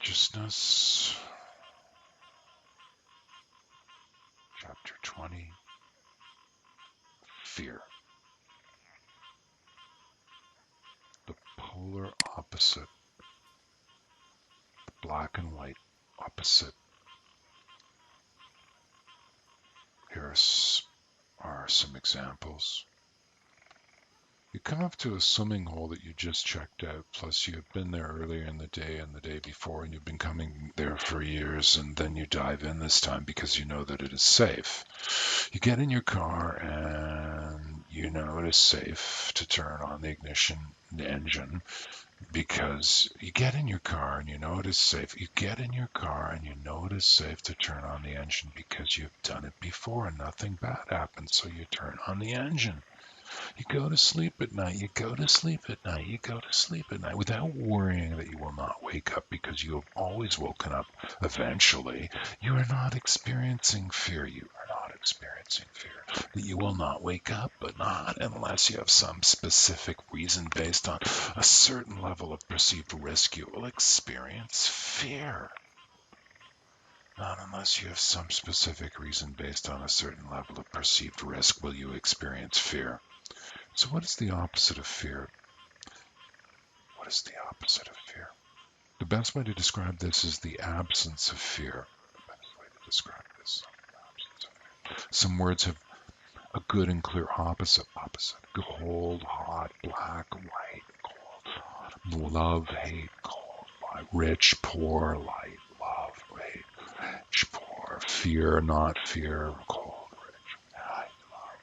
Consciousness, Chapter 20, Fear. The polar opposite, the black and white opposite. Here are some examples. You come up to a swimming hole that you just checked out, plus you've been there earlier in the day and the day before, and you've been coming there for years, and then you dive in this time because you know that it is safe. You get in your car and you know it is safe to turn on the ignition engine because you get in your car and you know it is safe. You get in your car and you know it is safe to turn on the engine because you've done it before and nothing bad happens, so you turn on the engine. You go to sleep at night, you go to sleep at night, you go to sleep at night without worrying that you will not wake up because you have always woken up eventually. You are not experiencing fear. You are not experiencing fear. That you will not wake up, but not unless you have some specific reason based on a certain level of perceived risk, you will experience fear. Not unless you have some specific reason based on a certain level of perceived risk will you experience fear. So what is the opposite of fear? What is the opposite of fear? The best way to describe this is the absence of fear. The best way to describe this, the absence of fear. Some words have a good and clear opposite. Cold, hot, black, white, cold, hot. Love, hate, cold, light. Rich, poor, light, love, hate. Rich, poor, fear, not fear, cold.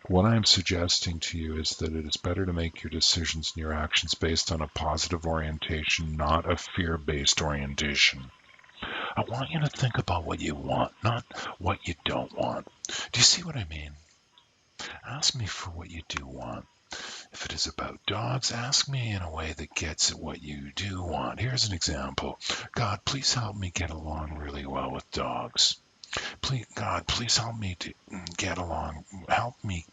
What I am suggesting to you is that it is better to make your decisions and your actions based on a positive orientation, not a fear-based orientation. I want you to think about what you want, not what you don't want. Do you see what I mean? Ask me for what you do want. If it is about dogs, ask me in a way that gets at what you do want. Here's an example. God, please help me get along really well with dogs. Please, God, please help me to get along. Help me.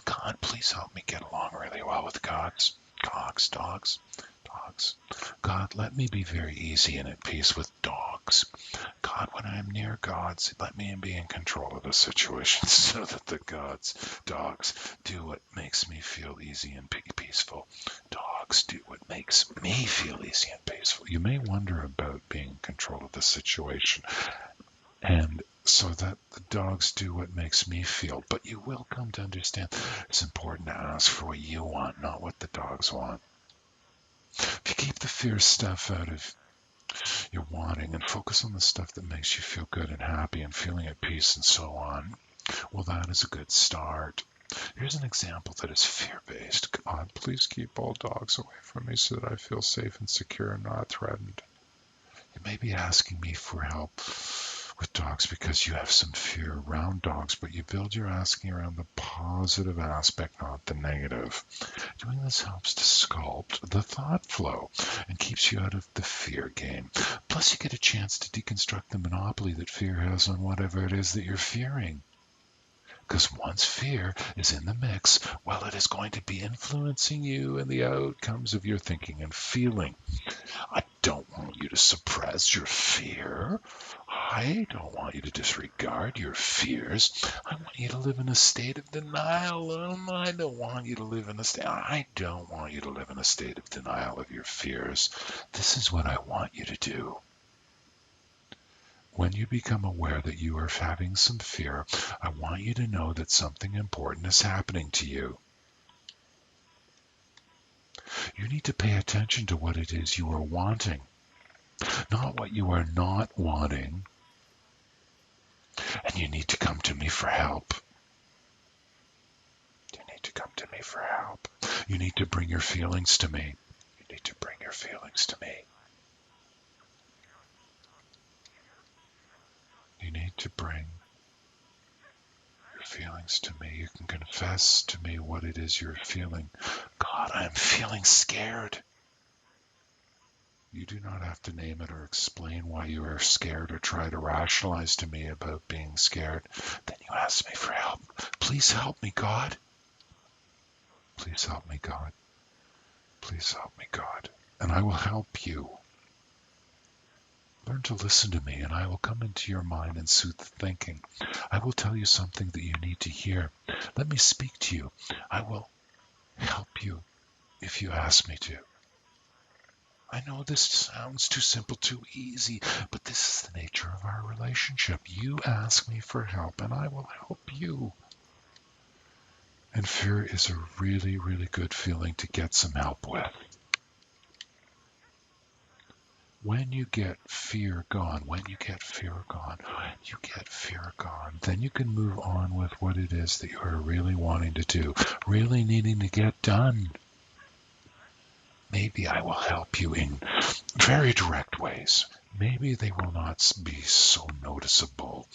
God, please help me get along really well with dogs. God, let me be very easy and at peace with dogs. God, when I am near gods, let me be in control of the situation so that the dogs do what makes me feel easy and peaceful. Dogs do what makes me feel easy and peaceful. You may wonder about being in control of the situation, and so that the dogs do what makes me feel. But you will come to understand it's important to ask for what you want, not what the dogs want. If you keep the fear stuff out of your wanting and focus on the stuff that makes you feel good and happy and feeling at peace and so on, well, that is a good start. Here's an example that is fear-based. God, please keep all dogs away from me so that I feel safe and secure and not threatened. You may be asking me for help with dogs because you have some fear around dogs, but you build your asking around the positive aspect, not the negative. Doing this helps to sculpt the thought flow and keeps you out of the fear game. Plus, you get a chance to deconstruct the monopoly that fear has on whatever it is that you're fearing. Because once fear is in the mix, well, it is going to be influencing you and the outcomes of your thinking and feeling. I don't want you to suppress your fear. I don't want you to disregard your fears. I want you to live in a state of denial. I don't want you to live in a state. I don't want you to live in a state of denial of your fears. This is what I want you to do. When you become aware that you are having some fear, I want you to know that something important is happening to you. You need to pay attention to what it is you are wanting, not what you are not wanting. And you need to come to me for help. You need to come to me for help. You need to bring your feelings to me. You need to bring your feelings to me. You need to bring your feelings to me. You can confess to me what it is you're feeling. God, I'm feeling scared. You do not have to name it or explain why you are scared or try to rationalize to me about being scared. Then you ask me for help. Please help me, God. Please help me, God. Please help me, God. And I will help you. Learn learn to listen to me, and I will come into your mind and soothe the thinking. I will tell you something that you need to hear. Let me speak to you. I will help you if you ask me to. I know this sounds too simple, too easy, but this is the nature of our relationship. You ask me for help, and I will help you. And fear is a really, really good feeling to get some help with. When you get fear gone, then you can move on with what it is that you are really wanting to do, really needing to get done. Maybe I will help you in very direct ways. Maybe they will not be so noticeable.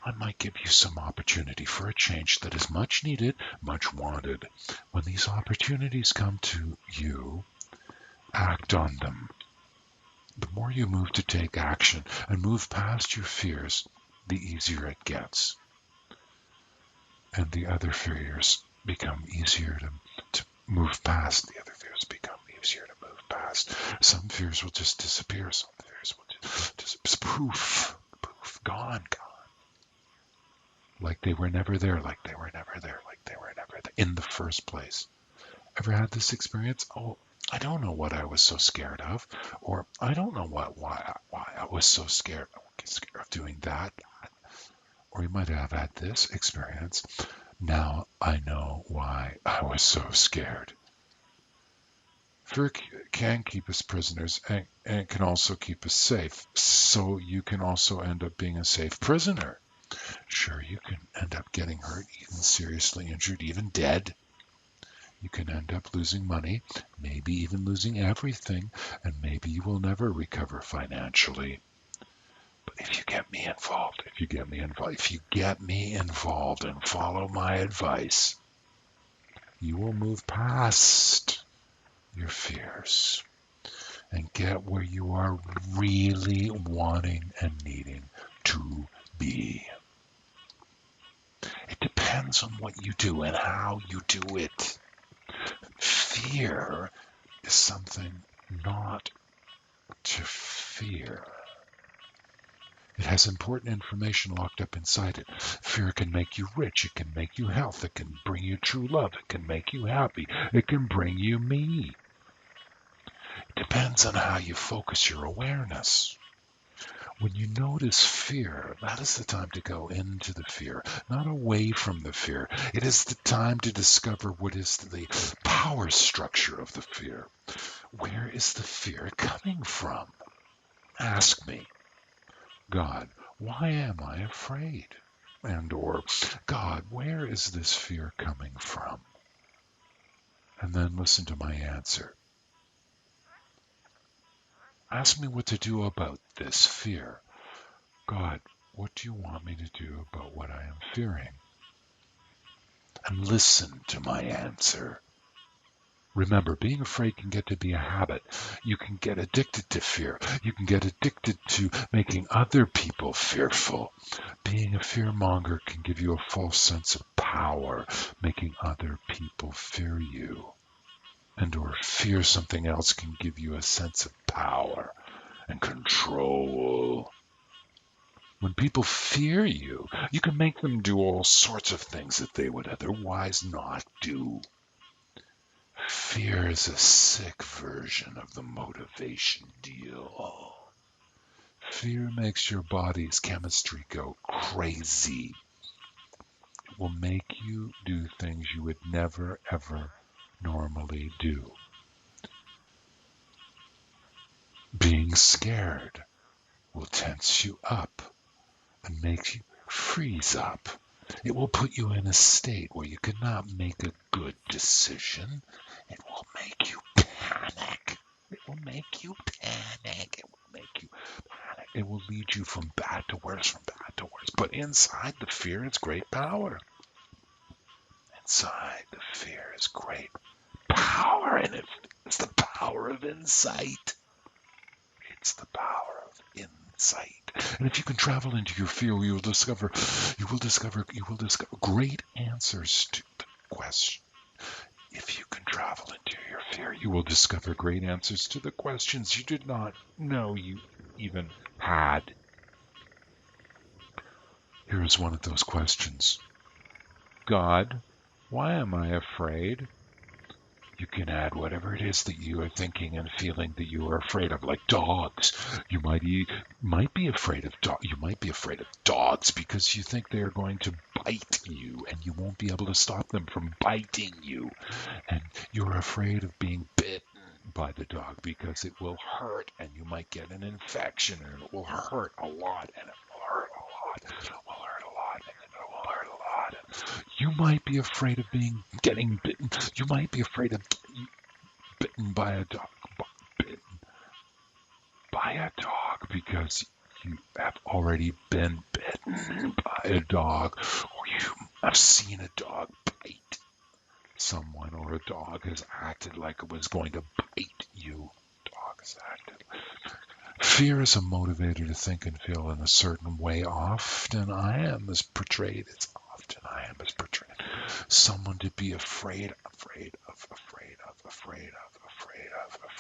I might give you some opportunity for a change that is much needed, much wanted. When these opportunities come to you, act on them. The more you move to take action and move past your fears, the easier it gets. And the other fears become easier to move past. Some fears will just disappear. Some fears will just poof, gone. Like they were never there, in the first place. Ever had this experience? Oh, I don't know what I was so scared of, or I don't know why I was so scared of doing that. Or you might have had this experience. Now I know why I was so scared. Fear can keep us prisoners and it can also keep us safe. So you can also end up being a safe prisoner. Sure, you can end up getting hurt, even seriously injured, even dead. You can end up losing money, maybe even losing everything, and maybe you will never recover financially. But if you get me involved and follow my advice, you will move past your fears and get where you are really wanting and needing to be. It depends on what you do and how you do it. Fear is something not to fear. It has important information locked up inside it. Fear can make you rich. It can make you health. It can bring you true love. It can make you happy. It can bring you me. It depends on how you focus your awareness. When you notice fear, that is the time to go into the fear, not away from the fear. It is the time to discover what is the power structure of the fear. Where is the fear coming from? Ask me, God, why am I afraid? Or, God, where is this fear coming from? And then listen to my answer. Ask me what to do about this fear. God, what do you want me to do about what I am fearing? And listen to my answer. Remember, being afraid can get to be a habit. You can get addicted to fear. You can get addicted to making other people fearful. Being a fearmonger can give you a false sense of power, making other people fear you. Or fear something else can give you a sense of power and control. When people fear you, you can make them do all sorts of things that they would otherwise not do. Fear is a sick version of the motivation deal. Fear makes your body's chemistry go crazy. It will make you do things you would never, ever normally do. Being scared will tense you up and make you freeze up. It will put you in a state where you cannot make a good decision. It will make you panic. It will lead you from bad to worse. But inside the fear is great power. And it's the power of insight. And if you can travel into your fear, you will discover great answers to the question. If you can travel into your fear, you will discover great answers to the questions you did not know you even had. Here's one of those questions. God, why am I afraid? You can add whatever it is that you are thinking and feeling that you are afraid of, like dogs. You might be afraid of You might be afraid of dogs because you think they are going to bite you, and you won't be able to stop them from biting you. And you're afraid of being bitten by the dog because it will hurt, and you might get an infection, and it will hurt a lot, and it will hurt a lot, and it will hurt a lot, and it will hurt a lot. You might be afraid of getting bitten. You might be afraid of getting bitten by a dog. Bitten by a dog because you have already been bitten by a dog, or you have seen a dog bite someone, or a dog has acted like it was going to bite you. Dog has acted. Fear is a motivator to think and feel in a certain way. Often I am as portrayed. Someone to be afraid of, afraid of, afraid of, afraid of, afraid of, afraid